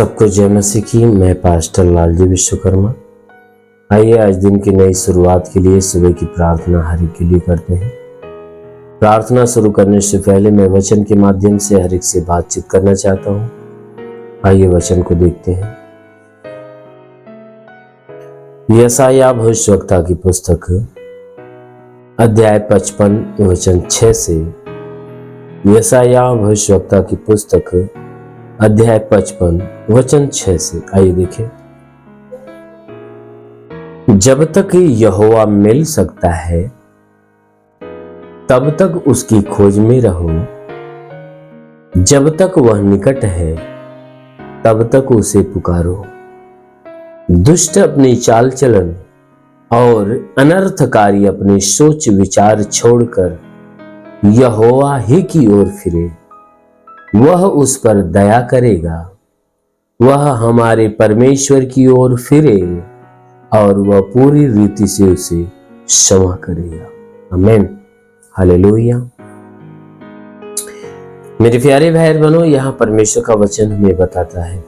सबको जय मसीह की। मैं पास्टर लालजी विश्वकर्मा। आइए आज दिन की नई शुरुआत के लिए सुबह की प्रार्थना हर एक के लिए करते हैं। प्रार्थना शुरू करने से पहले मैं वचन के माध्यम से हर एक से बातचीत करना चाहता हूँ। आइए वचन को देखते हैं। यशायाह भविष्यवक्ता की पुस्तक अध्याय 55 वचन 6 से। यशायाह भविष्यवक्ता की पुस्तक अध्याय 55 वचन 6 से। आइए देखें। जब तक यहोवा मिल सकता है तब तक उसकी खोज में रहो। जब तक वह निकट है तब तक उसे पुकारो। दुष्ट अपनी चाल चलन और अनर्थकारी अपने सोच विचार छोड़कर यहोवा ही की ओर फिरे। वह उस पर दया करेगा। वह हमारे परमेश्वर की ओर फिरे और वह पूरी रीति से उसे क्षमा करेगा। आमीन, हालेलुया। मेरे प्यारे भाई बहनों, यहां परमेश्वर का वचन हमें बताता है,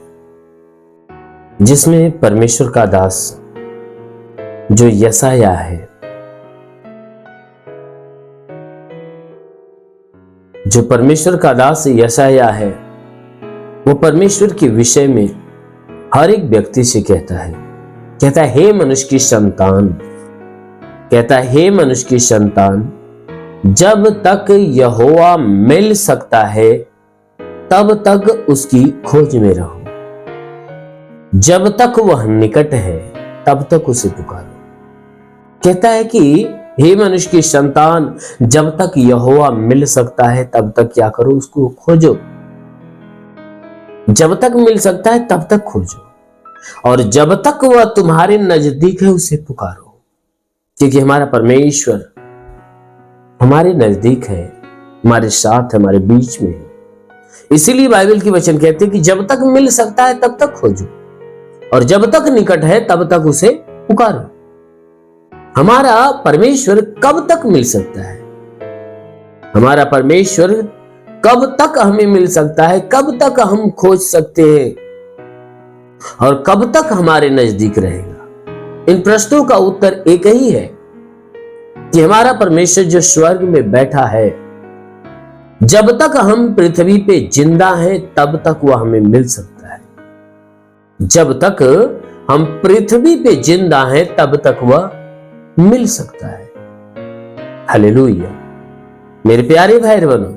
जिसमें परमेश्वर का दास जो यशायाह है, जो परमेश्वर का दास यशायाह है, वो परमेश्वर के विषय में हर एक व्यक्ति से कहता है हे मनुष्य की संतान, कहता है हे मनुष्य की संतान, जब तक यहोवा मिल सकता है तब तक उसकी खोज में रहो। जब तक वह निकट है तब तक उसे पुकारो। कहता है कि हे मनुष्य की संतान, जब तक यहोवा मिल सकता है तब तक क्या करो, उसको खोजो। जब तक मिल सकता है तब तक खोजो, और जब तक वह तुम्हारे नजदीक है उसे पुकारो। क्योंकि हमारा परमेश्वर हमारे नजदीक है, हमारे साथ, हमारे बीच में है। इसीलिए बाइबल की वचन कहते हैं कि जब तक मिल सकता है तब तक खोजो, और जब तक निकट है तब तक उसे पुकारो। हमारा परमेश्वर कब तक मिल सकता है? हमारा परमेश्वर कब तक हमें मिल सकता है? कब तक हम खोज सकते हैं और कब तक हमारे नजदीक रहेगा? इन प्रश्नों का उत्तर एक ही है कि हमारा परमेश्वर जो स्वर्ग में बैठा है, जब तक हम पृथ्वी पे जिंदा हैं तब तक वह हमें मिल सकता है। जब तक हम पृथ्वी पे जिंदा हैं तब तक वह मिल सकता है। हालेलुया। मेरे प्यारे भाई बहनों,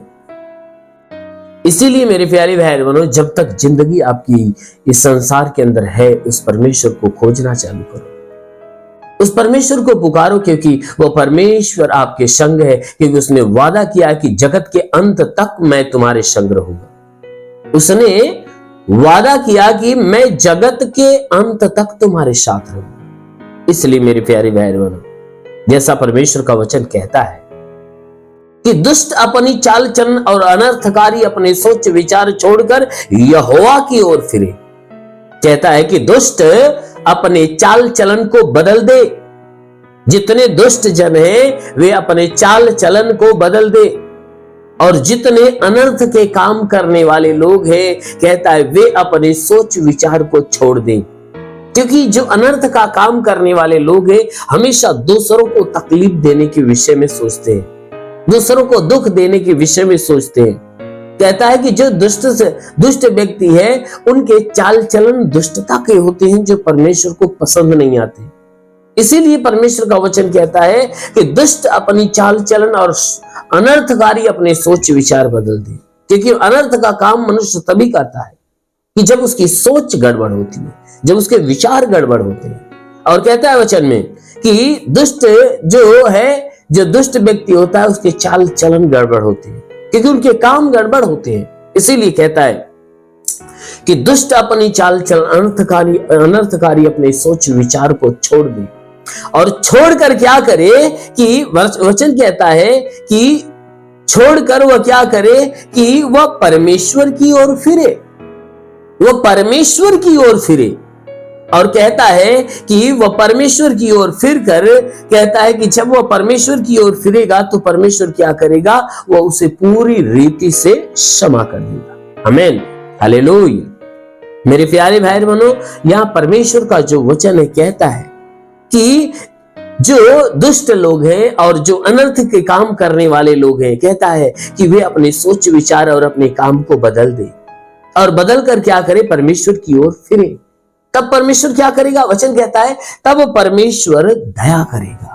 इसीलिए मेरे प्यारे भाई बहनों, जब तक जिंदगी आपकी इस संसार के अंदर है, उस परमेश्वर को खोजना चालू करो, उस परमेश्वर को पुकारो, क्योंकि वो परमेश्वर आपके संग है। क्योंकि उसने वादा किया कि जगत के अंत तक मैं तुम्हारे संग रहूंगा। उसने वादा किया कि मैं जगत के अंत तक तुम्हारे साथ रहूंगा। इसलिए मेरे प्यारे भाई बहनों, जैसा परमेश्वर का वचन कहता है कि दुष्ट अपनी चाल चलन और अनर्थकारी अपने सोच विचार छोड़कर यहोवा की ओर फिरे। कहता है कि दुष्ट अपने चाल चलन को बदल दे। जितने दुष्ट जन हैं वे अपने चाल चलन को बदल दे, और जितने अनर्थ के काम करने वाले लोग हैं, कहता है वे अपने सोच विचार को छोड़ दें। क्योंकि जो अनर्थ का काम करने वाले लोग हैं, हमेशा दूसरों को तकलीफ देने के विषय में सोचते हैं, दूसरों को दुख देने के विषय में सोचते हैं। कहता है कि जो दुष्ट व्यक्ति है, उनके चाल चलन दुष्टता के होते हैं, जो परमेश्वर को पसंद नहीं आते। इसीलिए परमेश्वर का वचन कहता है कि दुष्ट अपनी चाल चलन और अनर्थकारी अपने सोच विचार बदल दे। क्योंकि अनर्थ का काम मनुष्य तभी करता है कि जब उसकी सोच गड़बड़ होती है, जब उसके विचार गड़बड़ होते हैं। और कहता है वचन में कि दुष्ट जो दुष्ट व्यक्ति होता है, उसके चाल चलन गड़बड़ होते हैं, क्योंकि उनके काम गड़बड़ होते हैं। इसीलिए कहता है कि दुष्ट अपनी चाल चलन अनर्थकारी अपने सोच विचार को छोड़ दे, और छोड़कर क्या करे कि वचन कहता है कि छोड़कर वह क्या करे कि वह परमेश्वर की ओर फिरे। वह परमेश्वर की ओर फिरे, और कहता है कि वह परमेश्वर की ओर फिर कर कहता है कि जब वह परमेश्वर की ओर फिरेगा तो परमेश्वर क्या करेगा, वह उसे पूरी रीति से क्षमा कर देगा। आमीन, हालेलुया। मेरे प्यारे भाई बहनों, यहाँ परमेश्वर का जो वचन है कहता है कि जो दुष्ट लोग हैं और जो अनर्थ के काम करने वाले लोग हैं, कहता है कि वे अपने सोच विचार और अपने काम को बदल दे और बदल कर क्या करे, परमेश्वर की ओर फिरे। तब परमेश्वर क्या करेगा? वचन कहता है तब परमेश्वर दया करेगा।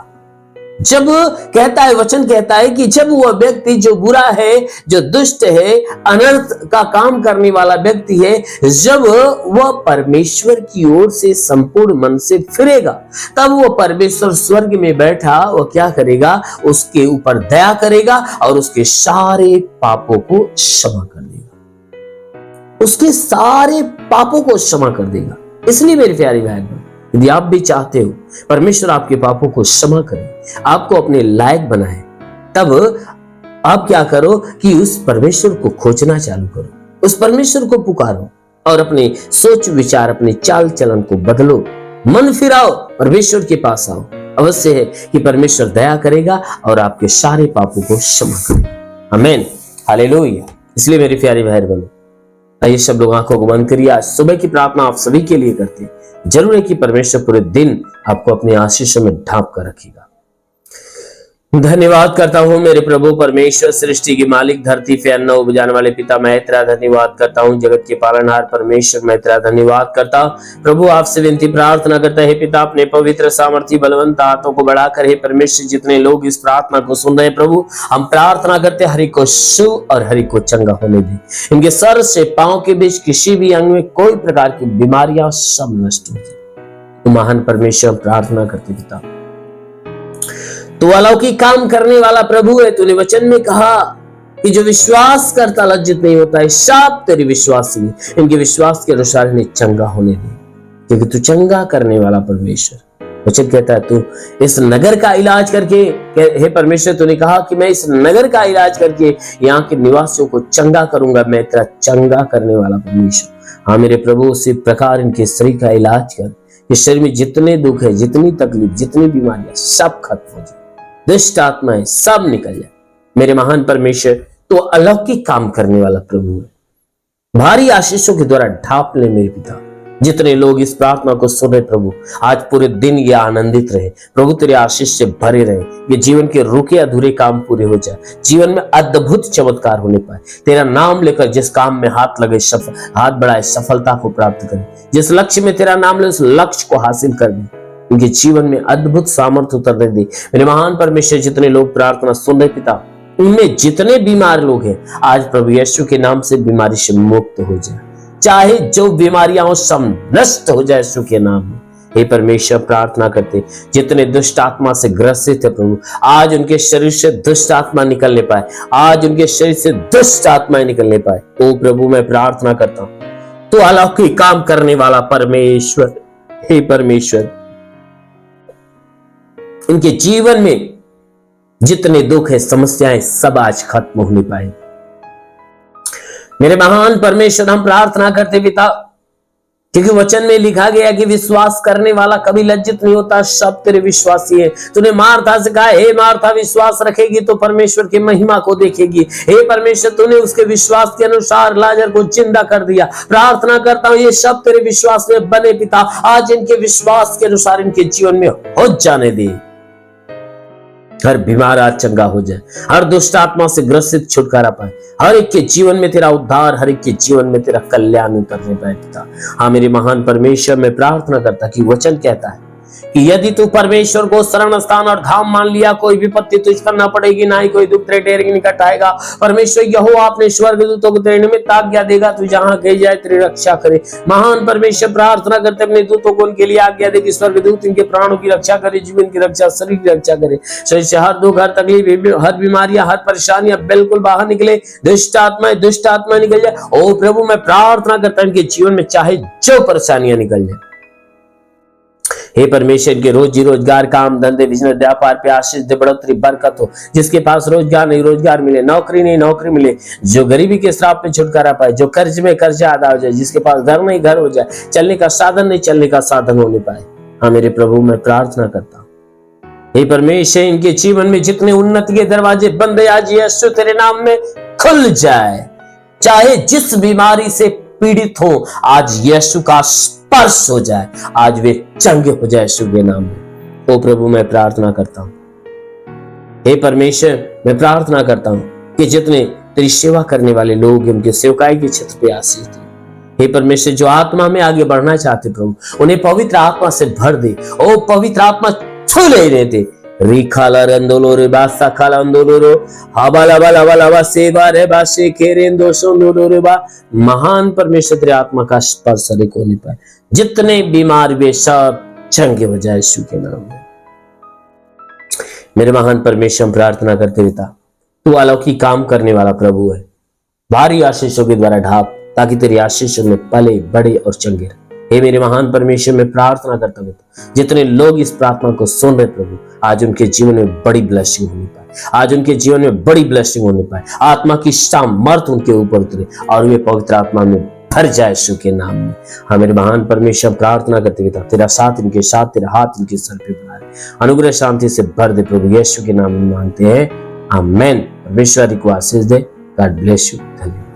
जब कहता है, वचन कहता है कि जब वह व्यक्ति जो बुरा है, जो दुष्ट है, अनर्थ का काम करने वाला व्यक्ति है, जब वह परमेश्वर की ओर से संपूर्ण मन से फिरेगा, तब वह परमेश्वर स्वर्ग में बैठा वह क्या करेगा? उसके ऊपर दया करेगा और उसके सारे पापों को क्षमा कर देगा। उसके सारे पापों को क्षमा कर देगा। इसलिए मेरे प्यारे भाई, यदि आप भी चाहते हो परमेश्वर आपके पापों को क्षमा करे, आपको अपने लायक बनाए, तब आप क्या करो कि उस परमेश्वर को खोजना चालू करो, उस परमेश्वर को पुकारो और अपने सोच विचार, अपने चाल चलन को बदलो, मन फिराओ, परमेश्वर के पास आओ। अवश्य है कि परमेश्वर दया करेगा और आपके सारे पापों को क्षमा करेगा। आमीन, हालेलुया। इसलिए मेरे प्यारे भाई बहनों, आइए सब लोग आंखों को बंद करिए। आज सुबह की प्रार्थना आप सभी के लिए करते हैं। जरूर है कि परमेश्वर पूरे दिन आपको अपनी आशीषों में ढांप कर रखेगा। धन्यवाद करता हूं मेरे प्रभु परमेश्वर, सृष्टि के मालिक, धरती पे अन्न उपजाने वाले पिता, मैं तेरा धन्यवाद करता हूं। जगत के पालनहार परमेश्वर, मैं तेरा धन्यवाद करता हूं। प्रभु आपसे विनती प्रार्थना करता है पिता, अपने पवित्र सामर्थी बलवंत हाथों को बढ़ाकर हे परमेश्वर, जितने लोग इस प्रार्थना को सुन रहे हैं प्रभु, हम प्रार्थना करते हरि को शुभ और हरि को चंगा होने दे। इनके सर से पांव के बीच किसी भी अंग में कोई प्रकार की बीमारियां सब नष्ट हो जाए। महान परमेश्वर प्रार्थना करते पिता, तू अलौकिक काम करने वाला प्रभु है। तूने वचन में कहा कि जो विश्वास करता लज्जित नहीं होता है, सब तेरी विश्वासी है। इनके विश्वास के अनुसार इन्हें चंगा होने दे, क्योंकि तू चंगा करने वाला परमेश्वर। वचन कहता है तू इस नगर का इलाज करके, हे परमेश्वर तूने कहा कि मैं इस नगर का इलाज करके यहाँ के निवासियों को चंगा करूंगा। मैं तेरा चंगा करने वाला परमेश्वर। हाँ मेरे प्रभु, उसी प्रकार इनके शरीर का इलाज कर। इस शरीर में जितने दुख है, जितनी तकलीफ, जितनी बीमारियां, सब खत्म हो जाए, दुष्ट आत्माएं सब निकल जाए। मेरे महान परमेश्वर, तो अलौकिक काम करने वाला प्रभु है। भारी आशीषों के द्वारा ढांप ले मेरे पिता। जितने लोग इस प्रार्थना को सुन रहे प्रभु, आज पूरे दिन ये आनंदित रहे प्रभु, तेरे आशीष से भरे रहे। ये जीवन के रुके अधूरे काम पूरे हो जाए, जीवन में अद्भुत चमत्कार होने पाए। तेरा नाम लेकर जिस काम में हाथ लगे, हाथ बढ़ाए, सफलता को प्राप्त करे। जिस लक्ष्य में तेरा नाम ले, उस लक्ष्य को हासिल कर दे। उनके जीवन में अद्भुत सामर्थ्य उतरने दे। मेरे महान परमेश्वर, जितने लोग प्रार्थना सुन रहे पिता, उनमें जितने बीमार लोग हैं, आज प्रभु यीशु के नाम से बीमारी से मुक्त हो जाए। चाहे जो बीमारियां हो सब नष्ट हो जाए यीशु के नाम में। हे परमेश्वर, प्रार्थना करते जितने दुष्ट आत्मा से ग्रसित है प्रभु, आज उनके शरीर से दुष्ट आत्मा निकलने पाए, आज उनके शरीर से दुष्ट आत्माएं निकलने पाए। ओ प्रभु, मैं प्रार्थना करता हूं, तो अलौकिक काम करने वाला परमेश्वर, हे परमेश्वर, उनके जीवन में जितने दुख है, समस्याएं, सब आज खत्म होने पाए। मेरे महान परमेश्वर, हम प्रार्थना करते पिता, क्योंकि वचन में लिखा गया कि विश्वास करने वाला कभी लज्जित नहीं होता, सब तेरे विश्वासी है। तूने मार्था से कहा, हे मार्था, विश्वास रखेगी तो परमेश्वर की महिमा को देखेगी। हे परमेश्वर, तूने उसके विश्वास के अनुसार लाजर को जिंदा कर दिया। प्रार्थना करता हूं ये सब तेरे विश्वास में बने पिता, आज इनके विश्वास के अनुसार इनके जीवन में हो जाने दे। हर बीमार आज चंगा हो जाए, हर दुष्ट आत्मा से ग्रसित छुटकारा पाए, हर एक के जीवन में तेरा उद्धार, हर एक के जीवन में तेरा कल्याण उतरने पाए पिता। हाँ मेरे महान परमेश्वर, मैं प्रार्थना करता कि वचन कहता है कि यदि तू परमेश्वर को शरण स्थान और धाम मान लिया, कोई विपत्ति तुझ पर ना पड़ेगी, ना ही कोई दुख तेरे डेरे निकट आएगा। परमेश्वर यहोवा अपने स्वर्गदूतों को तेरे निमित्त आज्ञा देगा, तू जहां कहीं जाए तेरी रक्षा करे। महान परमेश्वर, प्रार्थना करते अपने दूतों को उनके लिए आज्ञा दे कि स्वर्गदूत इनके प्राणों की रक्षा करे, जीवन की रक्षा, शरीर की रक्षा करे। शरीर से हर दुख, हर तकलीफ, हर बीमारियां, हर परेशानियां बिल्कुल बाहर निकले, दुष्ट आत्माएं निकल जाए। ओ प्रभु, मैं प्रार्थना करता हूं इनके जीवन में चाहे जो परेशानियां निकल जाए। हे परमेश्वर, के रोजी रोजगार, काम धंधे, बिजनेस, व्यापार पे आशीष दे, बढ़ोतरी, बरकत हो। जिसके पास रोजगार नहीं, रोजगार मिले, नौकरी नहीं, नौकरी मिले, जो गरीबी के श्राप पे छुटकारा पाए, जो कर्ज में कर्जा अदा हो जाए, जिसके पास घर नहीं घर हो जाए, चलने का साधन नहीं चलने का साधन होने पाए। हाँ मेरे प्रभु, मैं प्रार्थना करता हूँ हे परमेश्वर, इनके जीवन में जितने उन्नति के दरवाजे बंद है, आज यीशु तेरे नाम में खुल जाए। चाहे जिस बीमारी से पीड़ित हो, आज यीशु का स्पर्श हो जाए, आज वे चंगे हो जाए यीशु के नाम में। ओ प्रभु, मैं प्रार्थना करता हूं, हे परमेश्वर, मैं प्रार्थना करता हूं कि जितने तेरी सेवा करने वाले लोग उनके सेवकाई के क्षेत्र पे आशीष दे। हे परमेश्वर, जो आत्मा में आगे बढ़ना चाहते प्रभु, उन्हें पवित्र आत्मा से भर दे। ओ पवित्र आत्मा छू ले रहे थे, रिखाला रंदोलो रे बासा खाला अंदोलो रो हबाला बाला बाला बा सेवा रे बासे केरेंदो सोंदोलो रे बा। महान परमेश्वर, तेरे आत्मा का स्पर्श हर एक होने पर जितने बीमार वे सब चंगे हो जाए यीशु के नाम में। मेरे महान परमेश्वर, हम प्रार्थना करते पिता, तू अलौकिक काम करने वाला प्रभु है। भारी आशीषों के द्वारा ढाप, ताकि तेरी आशीषों में पले बड़े और चंगे रहे। हे मेरे महान परमेश्वर, मैं प्रार्थना करता हूँ जितने लोग इस प्रार्थना को सुन रहे प्रभु, आज उनके जीवन में बड़ी ब्लेसिंग होने पाए, आज उनके जीवन में बड़ी ब्लेसिंग होने पाए। आत्मा की सामर्थ उनके ऊपर उतरे और वे पवित्र आत्मा में भर जाए यीशु के नाम में। हाँ मेरे महान परमेश्वर, प्रार्थना करते पिता, तेरा साथ इनके साथ, तेरा हाथ इनके सर पे बना रहे, अनुग्रह शांति से भर दे प्रभु, यीशु के नाम में मांगते हैं, आमेन। परमेश्वर को आशीष दे। God bless you. धन्यवाद।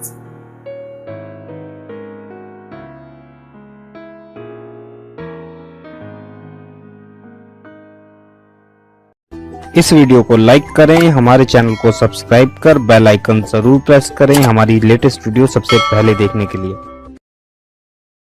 इस वीडियो को लाइक करें, हमारे चैनल को सब्सक्राइब कर बेल आइकन जरूर प्रेस करें हमारी लेटेस्ट वीडियो सबसे पहले देखने के लिए।